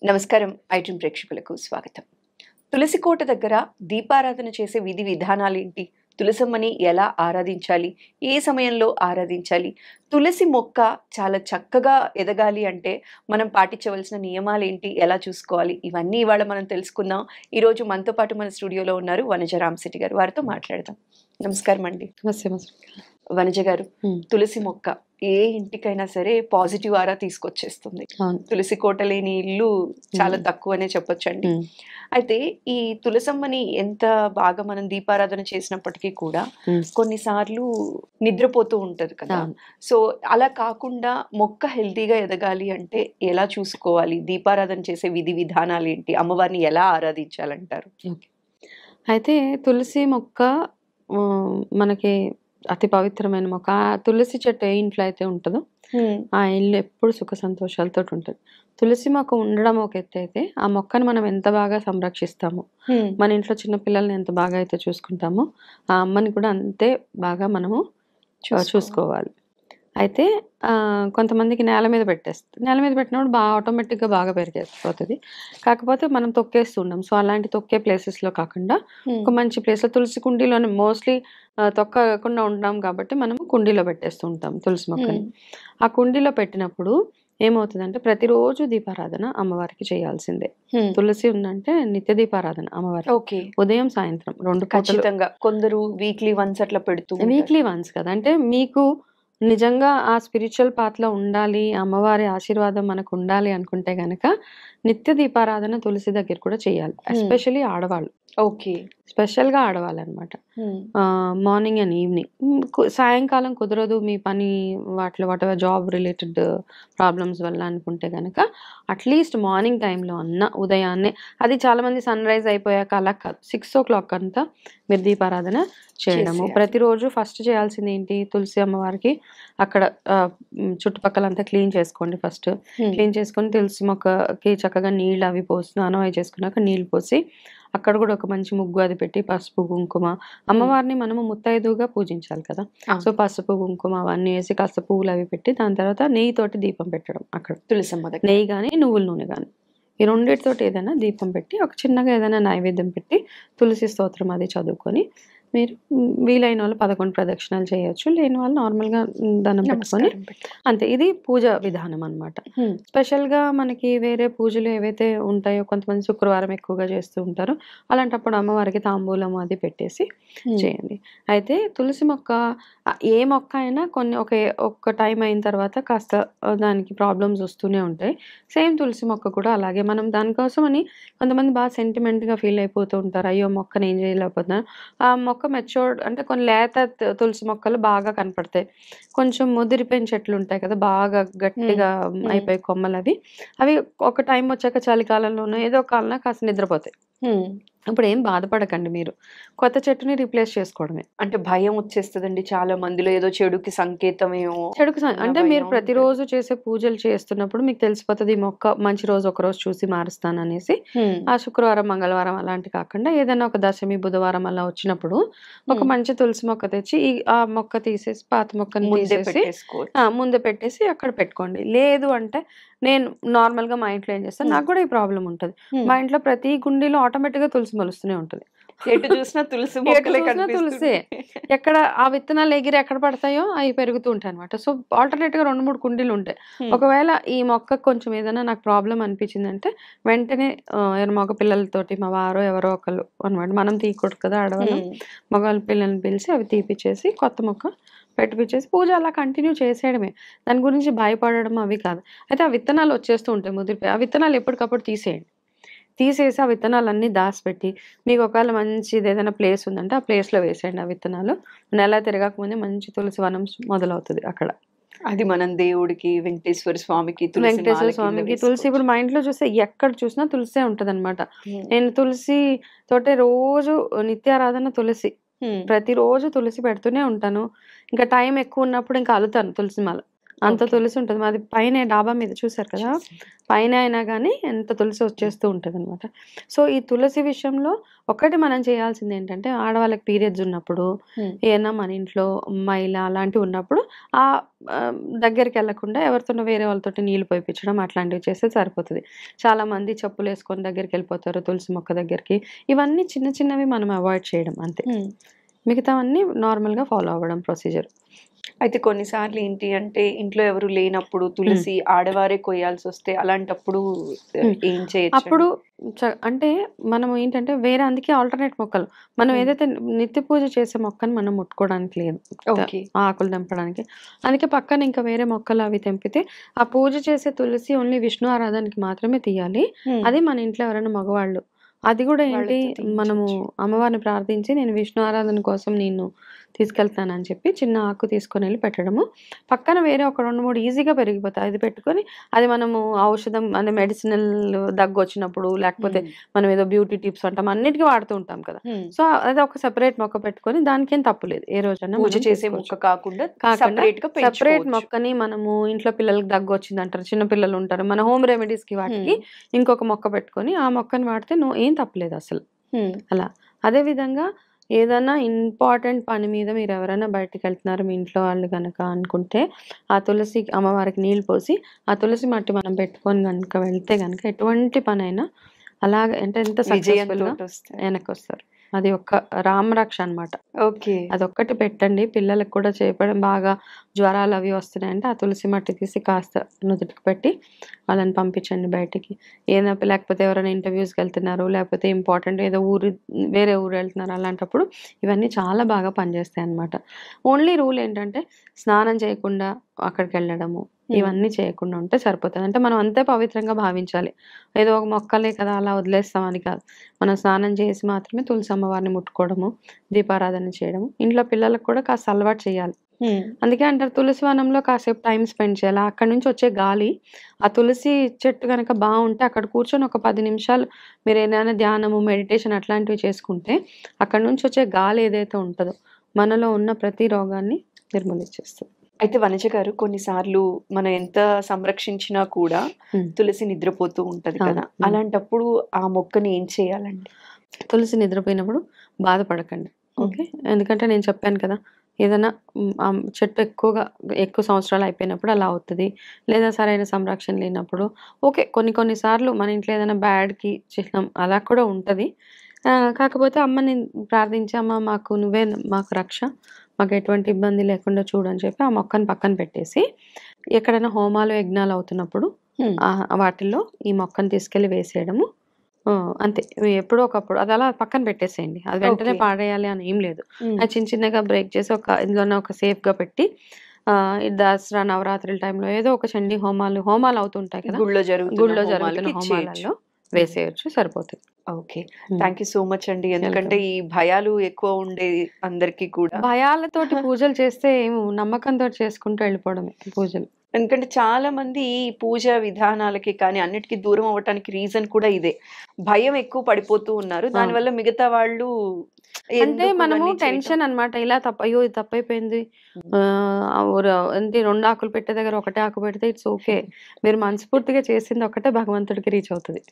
నమస్కారం ఐడ్రీమ్ ప్రేక్షకులకు స్వాగతం. తులసి కోట దగ్గర దీపారాధన చేసే విధి విధానాలేంటి? తులసమ్మని ఎలా ఆరాధించాలి? ఏ సమయంలో ఆరాధించాలి? తులసి మొక్క చాలా చక్కగా ఎదగాలి అంటే మనం పాటించవలసిన నియమాలేంటి? ఎలా చూసుకోవాలి? ఇవన్నీ ఇవాళ మనం తెలుసుకుందాం. ఈరోజు మనతో పాటు మన స్టూడియోలో ఉన్నారు వనజ రామశెట్టి గారు. వారితో మాట్లాడదాం. నమస్కారం అండి. వనజ గారు, తులసి మొక్క ఏ ఇంటికైనా సరే పాజిటివ్ ఆరా తీసుకొచ్చేస్తుంది. తులసి కోట లేని ఇల్లు చాలా తక్కువనే చెప్పొచ్చండి. అయితే ఈ తులసమ్మని ఎంత బాగా మనం దీపారాధన చేసినప్పటికీ కూడా కొన్నిసార్లు నిద్రపోతూ ఉంటది కదా. సో అలా కాకుండా మొక్క హెల్తీగా ఎదగాలి అంటే ఎలా చూసుకోవాలి? దీపారాధన చేసే విధి విధానాలు ఏంటి? అమ్మవారిని ఎలా ఆరాధించాలంటారు? అయితే తులసి మొక్క మనకి అతి పవిత్రమైన మొక్క. ఆ తులసి చెట్టు ఏ ఇంట్లో అయితే ఉంటుందో ఆ ఇల్లు ఎప్పుడు సుఖ సంతోషాలతో ఉంటుంది. తులసి మొక్క ఉండడం ఒక ఎత్తు అయితే, ఆ మొక్కను మనం ఎంత బాగా సంరక్షిస్తామో, మన ఇంట్లో చిన్న పిల్లల్ని ఎంత బాగా అయితే చూసుకుంటామో, ఆ అమ్మని కూడా అంతే బాగా మనము చూసుకోవాలి. అయితే కొంతమందికి నేల మీద పెట్టేస్తుంది. నేల మీద పెట్టినప్పుడు ఆటోమేటిక్గా బాగా పెరిగిపోతుంది. కాకపోతే మనం తొక్కేస్తుంటాం. సో అలాంటి తొక్కే ప్లేసెస్లో కాకుండా ఒక మంచి ప్లేస్లో తులసి కుండీలోనే మోస్ట్లీ తొక్కకుండా ఉంటాం కాబట్టి మనము కుండీలో పెట్టేస్తూ ఉంటాం తులసి మొక్కని. ఆ కుండీలో పెట్టినప్పుడు ఏమవుతుందంటే ప్రతిరోజు దీపారాధన అమ్మవారికి చేయాల్సిందే. తులసి ఉందంటే నిత్య దీపారాధన అమ్మవారికి. ఉదయం సాయంత్రం 2 ఖచ్చితంగా. కొందరు వీక్లీ వన్స్ అట్లా పెడుతూ వీక్లీ వన్స్ కదా. అంటే మీకు నిజంగా ఆ స్పిరిచువల్ పాత్లో ఉండాలి, అమ్మవారి ఆశీర్వాదం మనకు ఉండాలి అనుకుంటే గనక నిత్య దీపారాధన తులసి దగ్గర కూడా చేయాలి. ఎస్పెషల్లీ ఆడవాళ్ళు. ఓకే. స్పెషల్గా ఆడవాళ్ళనమాట. Morning and evening. సాయంకాలం కుదరదు మీ పని వాటెవర్ జాబ్ రిలేటెడ్ ప్రాబ్లమ్స్ వల్ల అనుకుంటే కనుక అట్లీస్ట్ మార్నింగ్ టైంలో అన్న ఉదయాన్నే, అది చాలామంది సన్ రైజ్ అయిపోయాక అలా కాదు, 6 o'clock అంతా మీరు దీపారాధన చేయడము. ప్రతిరోజు ఫస్ట్ చేయాల్సింది ఏంటి? తులసి అమ్మవారికి అక్కడ చుట్టుపక్కలంతా క్లీన్ చేసుకోండి. ఫస్ట్ క్లీన్ చేసుకొని తులసి మొక్కకి చక్కగా నీళ్ళు అవి పోసి స్నానం అవి చేసుకున్నాక నీళ్ళు పోసి అక్కడ కూడా ఒక మంచి ముగ్గు అది పెట్టి పసుపు కుంకుమ, అమ్మవారిని మనము ముత్తైదుగా పూజించాలి కదా. సో పసుపు కుంకుమ అవన్నీ వేసి కాస్త పువ్వులు అవి పెట్టి దాని తర్వాత నెయ్యితోటి దీపం పెట్టడం. అక్కడ తులసమ్మ నెయ్యి కానీ నువ్వుల నూనె కానీ ఈ రెండింటితోటి ఏదైనా దీపం పెట్టి ఒక చిన్నగా ఏదైనా నైవేద్యం పెట్టి తులసి స్తోత్రం అది చదువుకొని మీరు వీలైన వాళ్ళు 11 ప్రదక్షిణాలు చేయొచ్చు, లేని వాళ్ళు నార్మల్గా దండం పెట్టుకొని అంతే. ఇది పూజ విధానం అనమాట. స్పెషల్గా మనకి వేరే పూజలు ఏవైతే ఉంటాయో కొంతమంది శుక్రవారం ఎక్కువగా చేస్తూ ఉంటారు, అలాంటప్పుడు అమ్మవారికి తాంబూలం అది పెట్టేసి చేయండి. అయితే తులసి మొక్క ఏ మొక్క అయినా ఒక్క టైం అయిన తర్వాత కాస్త దానికి ప్రాబ్లమ్స్ వస్తూనే ఉంటాయి. సేమ్ తులసి మొక్క కూడా అలాగే. మనం దానికోసం అని కొంతమంది బాగా సెంటిమెంట్గా ఫీల్ అయిపోతూ ఉంటారు, అయ్యో మొక్కను ఏం చేయలేకపోతున్నా. ఆ మొక్క మెచ్యూర్డ్ అంటే కొన్ని లేత తులసి మొక్కలు బాగా కనపడతాయి. కొంచెం ముదిరిపోయిన చెట్లు ఉంటాయి కదా, బాగా గట్టిగా అయిపోయి కొమ్మలు అవి ఒక టైం వచ్చాక చలికాలంలోనో ఏదో కాలంలో కాస్త నిద్రపోతాయి. అప్పుడు ఏం బాధపడకండి, మీరు కొత్త చెట్టుని రీప్లేస్ చేసుకోవడమే. అంటే భయం వచ్చేస్తుందండి చాలా మందిలో, ఏదో చెడుకి సంకేతమేమో. అంటే మీరు ప్రతిరోజు చేసే పూజలు చేస్తున్నప్పుడు మీకు తెలిసిపోతుంది ఈ మొక్క మంచి రోజు ఒక రోజు చూసి మారుస్తాననేసి. ఆ శుక్రవారం మంగళవారం అలాంటి కాకుండా ఏదైనా ఒక దశమి బుధవారం అలా వచ్చినప్పుడు ఒక మంచి తులసి మొక్క తెచ్చి ఆ మొక్క తీసేసి పాత మొక్కని తీసేసి ముందే పెట్టేసి అక్కడ పెట్టుకోండి. లేదు అంటే నేను నార్మల్గా మా ఇంట్లో ఏం చేస్తాను, నాకు కూడా ఈ ప్రాబ్లం ఉంటుంది. మా ఇంట్లో ప్రతి గుండీలో ఆటోమేటిక్గా తులసి మొలుస్తూనే ఉంటుంది. ఎటు చూసినా తులసి తులసి ఎక్కడ ఆ విత్తనాలు ఎగిరి ఎక్కడ పడతాయో అవి పెరుగుతూ ఉంటాయి అనమాట. సో ఆల్టర్నేట్ గా 2-3 కుండీలు ఉంటాయి. ఒకవేళ ఈ మొక్క కొంచెం ఏదైనా నాకు ప్రాబ్లం అనిపించిందంటే వెంటనే మగ పిల్లలతోటి మా వారో ఎవరో ఒకళ్ళు అనమాట, మనం తీయకూడదు కదా ఆడవాళ్ళు, మగ పిల్లల్ని పిలిచి అవి తీపిచ్చేసి కొత్త మొక్క పెట్టిపిచ్చేసి పూజ అలా కంటిన్యూ చేసేయడమే. దాని గురించి భయపడడం అవి కాదు. అయితే ఆ విత్తనాలు వచ్చేస్తూ ఉంటాయి ముదిరిపోయి, ఆ విత్తనాలు ఎప్పటికప్పుడు తీసేయండి. తీసేసి ఆ విత్తనాలన్నీ దాచిపెట్టి మీకు ఒకవేళ మంచిది ఏదైనా ప్లేస్ ఉందంటే ఆ ప్లేస్లో వేసేయండి. ఆ విత్తనాలు నెల తిరగకముందే మంచి తులసి వనం మొదలవుతుంది అక్కడ. అది మనం దేవుడికి, వెంకటేశ్వర స్వామికి తులసి ఇప్పుడు మా ఇంట్లో చూస్తే ఎక్కడ చూసినా తులసే ఉంటది అనమాట. నేను తులసి తోటే రోజు నిత్యారాధన తులసి, ప్రతిరోజు తులసి పెడుతూనే ఉంటాను. ఇంకా టైం ఎక్కువ ఉన్నప్పుడు ఇంకా అలుతాను తులసి మాల. అంత ఓకే. తులసి ఉంటది. మాది పైనే డాబా మీద చూసారు కదా! చూసాను. పైన అయినా గానీ ఎంత తులసి వచ్చేస్తూ ఉంటదనమాట. సో, ఈ తులసి విషయంలో ఒకటి మనం చేయాల్సిందేంటంటే, ఆడవాళ్ళకి పీరియడ్స్ ఉన్నప్పుడు, హ్మ్. ఏదన్నా మన ఇంట్లో మైల అలాంటివి ఉన్నప్పుడు ఆహ్, దగ్గరికెళ్ళకుండా ఎవరితోనో వేరే వాళ్ళతోటి నీళ్లు పోయిపిచ్చడం అట్లాంటివి చేస్తే సరిపోతది. చాలామంది చెప్పులేసుకొని దగ్గరికెళ్ళిపోతారు తులసి మొక్క దగ్గరికి. ఇవన్నీ చిన్న చిన్నవి మనం అవాయిడ్ చేయడం అంతే. హ్మ్. మిగతావన్నీ నార్మల్‌గా ఫాలో అవ్వడం ప్రొసీజర్. అయితే కొన్నిసార్లు ఏంటి అంటే ఇంట్లో ఎవరు లేనప్పుడు హ్మ్. తులసి ఆడవారే కొయ్యాల్సొస్తే అలాంటప్పుడు హ్మ్. ఏం అప్పుడు చేయొచ్చండి? అంటే మనము ఏంటంటే వేరే అందుకే ఆల్టర్‌నేట్ మొక్కలు. మనం హ్మ్. ఏదైతే నిత్య పూజ చేసే మొక్కని మనం ముట్టుకోవడానికి లేదు. ఓకే. ఆకులు తెంపడానికి. అందుకే పక్కన ఇంకా వేరే మొక్కలు అవి తెంపితే, ఆ పూజ చేసే తులసి ఓన్లీ విష్ణు ఆరాధనకి మాత్రమే తీయాలి. హ్మ్. అది మన ఇంట్లో ఎవరైనా మగవాళ్ళు. అది గూడా ఏంటి వాళ్ళతో మనము తీయించొచ్చు. అమ్మవారిని ప్రార్థించి నేను విష్ణు ఆరాధన కోసం నిన్ను తీసుకెళ్తానని చెప్పి చిన్న ఆకు తీసుకొనెళ్లి పెట్టడము. పక్కన వేరే ఒక 2, 3 ఈజీగా పెరిగిపోతాయి. అది పెట్టుకొని అది మనము ఔషధం అంటే మెడిసినల్ దగ్గొచ్చినప్పుడు, లేకపోతే హ్మ్. మనం ఏదో బ్యూటీ టిప్స్ అంటాం. అన్నిటికి వాడుతూ ఉంటాం కదా! హ్మ్. సో, అదొక సెపరేట్ మొక్క పెట్టుకొని దానికేం తప్పులేదు. ఏ రోజన్నా పూజ మనం చేసే తీసుకోవచ్చు. మొక్క కాకుండా కాకుండా సెపరేట్‌గా సెపరేట్ పెంచుకోవచ్చు. మొక్కని మనము ఇంట్లో పిల్లలకి దగ్గొచ్చిందంటారు. చిన్న పిల్లలుంటారు. మన హోమ్ రెమెడీస్‌కి వాటికి హ్మ్. ఇంకొక మొక్క పెట్టుకొని, ఆ మొక్కని వాడితే ఏం తప్పులేదసలు. హ్మ్. అలా. అదే విధంగా ఏదన్నా ఇంపార్టెంట్ పని మీద మీరెవరైనా బయటికెళ్తున్నారు మీ ఇంట్లో వాళ్ళు గనక అనుకుంటే, ఆ తులసి అమ్మవారికి నీళ్ళు పోసి, ఆ తులసి మట్టి మనం పెట్టుకొని గనుక వెళ్తే గనక ఎటువంటి పనైనా అలాగే అంటే ఎంత సక్సెస్‌ఫుల్‌గా విజయంతోటొస్తాయి. ఎనక్కొస్తారు. అది ఒక్క రామరక్ష అన్నమాట. ఓకే. అదొక్కటి పెట్టండి. పిల్లలకి కూడా చేపడం బాగా జ్వరాలవి వస్తున్నాయంటే, ఆ తులసి మట్టి తీసి కాస్త నుదుటికి పెట్టి వాళ్ళని పంపించండి బయటికి. లేకపోతే ఎవరైనా ఇంటర్‌వ్యూస్‌కెళ్తున్నారు, లేకపోతే ఇంపార్టెంట్ ఏదో వేరే ఊరెళ్తున్నారు అలాంటప్పుడు ఇవన్నీ చాలా బాగా పనిచేస్తాయన్నమాట. ఓన్లీ రూల్ ఏంటంటే, స్నానం చేయకుండా అక్కడికెళ్ళడము, హ్మ్. ఇవన్నీ చేయకుండా ఉంటే సరిపోతది. అంటే మనం అంతే పవిత్రంగా భావించాలి. ఏదో ఒక మొక్కలే కదా అలా వదిలేస్తామని కాదు. మనం స్నానం చేసి మాత్రమే తులసి అమ్మవారిని ముట్టుకోవడము, దీపారాధన చేయడము, ఇంట్లో పిల్లలకు కూడా కాస్త అలవాటు చేయాలి. హ్మ్. అందుకే అంటారు తులసి వనంలో కాసేపు టైమ్ స్పెండ్ చేయాలి. అక్కడి నుంచి వచ్చే గాలి, ఆ తులసి చెట్టు గనక బావుంటే అక్కడ కూర్చొని ఒక 10 నిమిషాలు మీరేదైనా ధ్యానము, మెడిటేషన్ అట్లాంటివి చేసుకుంటే, అక్కడి నుంచి వచ్చే గాలి ఏదైతే ఉంటదో, మనలో ఉన్న ప్రతి రోగాన్ని నిర్మూలించేస్తది. అయితే వనజ గారు కొన్నిసార్లు మనం ఎంత సంరక్షించినా కూడా హ్మ్. తులసి నిద్రపోతూ ఉంటది అవును. కదా! హ్మ్. అలాంటప్పుడు ఆ మొక్కని ఏం చేయాలండి? తులసి నిద్రపోయినప్పుడు బాధపడకండి. హ్మ్. ఓకే. ఎందుకంటే నేను చెప్పాను కదా! ఏదన్నా చెట్టు ఎక్కువ సంవత్సరాలు అయిపోయినప్పుడు అలా అవుతది. లేదా సరైన సంరక్షణ లేనప్పుడు ఓకే. కొన్ని కొన్ని సార్లు మన ఇంట్లో ఏదైనా బ్యాడ్‌కి చిహ్నం అలా కూడా ఉంటది. కాకపోతే అమ్మని ప్రార్థించి అమ్మ మాకు రక్ష. మాకు ఎటువంటి ఇబ్బంది లేకుండా చూడు అని చెప్పి ఆ మొక్కని పక్కన పెట్టేసి, ఎక్కడైనా హోమాలు, యజ్ఞాలు అవుతున్నప్పుడు హ్మ్. వాటిల్లో ఈ మొక్కని తీసుకెళ్ళి వేసేయడము. అంతే. ఎప్పుడో ఒకప్పుడు అదలా పక్కన పెట్టేసేయండి. అది వెంటనే ఓకే. పాడేయాలి అని ఏం లేదు. హ్మ్. అది చిన్న చిన్నగా బ్రేక్ చేసి ఇందులోనే ఒక సేఫ్‌గా పెట్టి ఈ దసరా, నవరాత్రుల టైంలో ఏదో ఒక చండీ హోమాలు అవుతుంటాయి కదా! గుళ్ళో జరుగుతున్న గుళ్ళో జరుగుతున్న హోమాలకి ఇచ్చేయొచ్చు. హోమాలలో హ్మ్. వేసేయొచ్చు సరిపోతది. ఓకే. హ్మ్. థాంక్ యూ సో మచ్ అండి. ఎందుకంటే వెల్కమ్. ఈ భయాలు ఎక్కువ ఉండేది అందరికి కూడా. భయాలతోటి పూజలు చేస్తే నమ్మకంతోటి చేసుకుంటూ వెళ్ళిపోవడమే పూజలు. ఎందుకంటే చాలా మంది ఈ పూజ విధానాలకి కానీ అన్నిటికి దూరం అవ్వటానికి రీజన్ కూడా ఇదే. భయం ఎక్కువ పడిపోతూ ఉన్నారు. అవును. దానివల్ల మిగతా వాళ్ళు అంటే ఎందుకు మనము ఇవన్నీ చేయటం టెన్షన్ అన్నమాట. అయ్యో! ఇది తప్పైపోయింది. హ్మ్. ఏంటి 2 ఆకులు పెట్టే దగ్గర ఒకటే ఆకు పెడితే ఇట్స్ ఓకే. మీరు మనస్ఫూర్తిగా చేసింది ఒక్కటే భగవంతుడికి రీచ్ అవుతది.